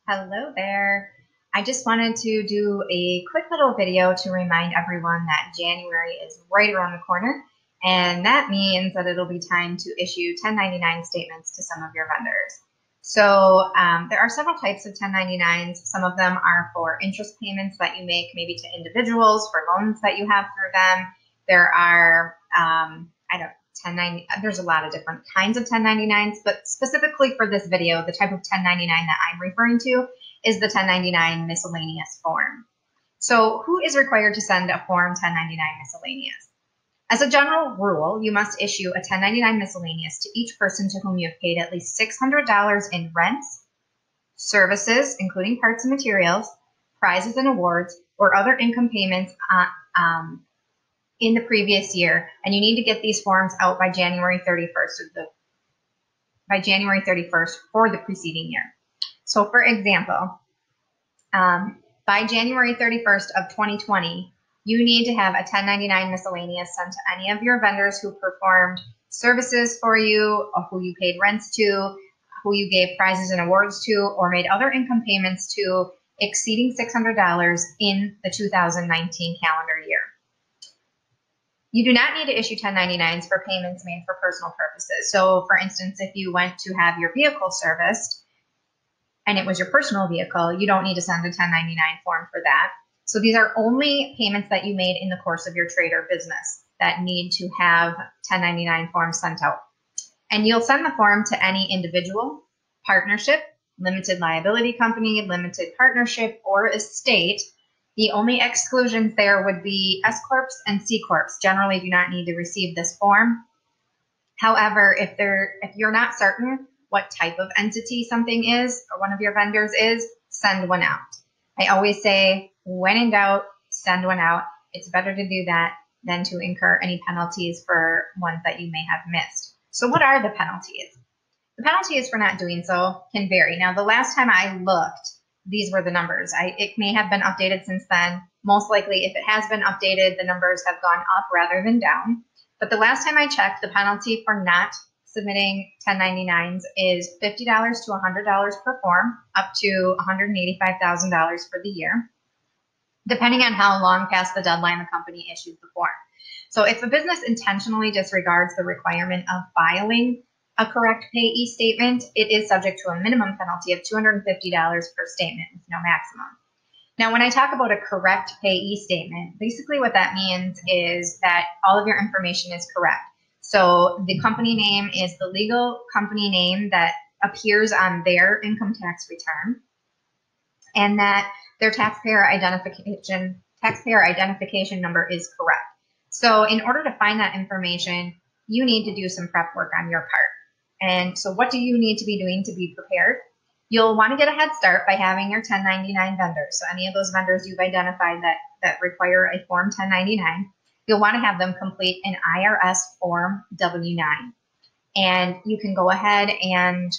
Hello there. I just wanted to do a quick little video to remind everyone that January is right around the corner, and that means that it'll be time to issue 1099 statements to some of your vendors. So there are several types of 1099s. Some of them are for interest payments that you make maybe to individuals for loans that you have through them. There are, there's a lot of different kinds of 1099s, but specifically for this video, the type of 1099 that I'm referring to is the 1099 miscellaneous form. So who is required to send a form 1099 miscellaneous? As a general rule, you must issue a 1099 miscellaneous to each person to whom you have paid at least $600 in rents, services, including parts and materials, prizes and awards, or other income payments in the previous year, and you need to get these forms out by January 31st for the preceding year. So for example, by January 31st of 2020, you need to have a 1099 miscellaneous sent to any of your vendors who performed services for you, or who you paid rents to, who you gave prizes and awards to, or made other income payments to exceeding $600 in the 2019 calendar year. You do not need to issue 1099s for payments made for personal purposes. So for instance, if you went to have your vehicle serviced and it was your personal vehicle, you don't need to send a 1099 form for that. So these are only payments that you made in the course of your trade or business that need to have 1099 forms sent out. And you'll send the form to any individual, partnership, limited liability company, limited partnership, or estate. The only exclusions there would be S Corps and C Corps. Generally do not need to receive this form. However, if you're not certain what type of entity something is, or one of your vendors is, send one out. I always say, when in doubt, send one out. It's better to do that than to incur any penalties for ones that you may have missed. So what are the penalties? The penalties for not doing so can vary. Now, the last time I looked, these were the numbers. It may have been updated since then. Most likely, if it has been updated, the numbers have gone up rather than down. But the last time I checked, the penalty for not submitting 1099s is $50 to $100 per form, up to $185,000 for the year, depending on how long past the deadline the company issued the form. So if a business intentionally disregards the requirement of filing a correct payee statement, it is subject to a minimum penalty of $250 per statement with no maximum. Now, when I talk about a correct payee statement, basically what that means is that all of your information is correct. So the company name is the legal company name that appears on their income tax return, and that their taxpayer identification number is correct. So in order to find that information, you need to do some prep work on your part. And so what do you need to be doing to be prepared? You'll want to get a head start by having your 1099 vendors. So any of those vendors you've identified that require a Form 1099, you'll want to have them complete an IRS Form W-9. And you can go ahead and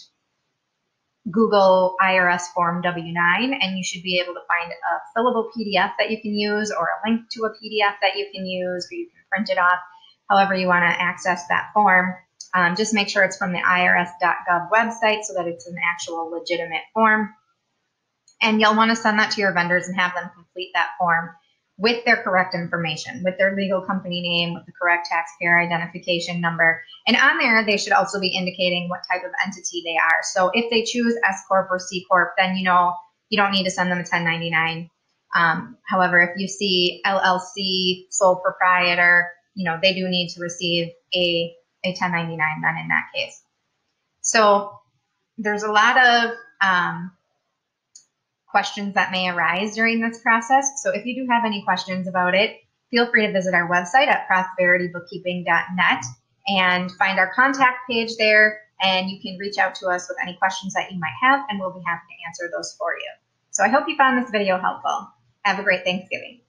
Google IRS Form W-9, and you should be able to find a fillable PDF that you can use, or a link to a PDF that you can use, or you can print it off, however you want to access that form. Just make sure it's from the irs.gov website so that it's an actual legitimate form. And you'll want to send that to your vendors and have them complete that form with their correct information, with their legal company name, with the correct taxpayer identification number. And on there, they should also be indicating what type of entity they are. So if they choose S Corp or C Corp, then you know you don't need to send them a 1099. However, if you see LLC, sole proprietor, they do need to receive a 1099 then in that case. So there's a lot of questions that may arise during this process. So if you do have any questions about it, feel free to visit our website at prosperitybookkeeping.net and find our contact page there, and you can reach out to us with any questions that you might have, and we'll be happy to answer those for you. So I hope you found this video helpful. Have a great Thanksgiving.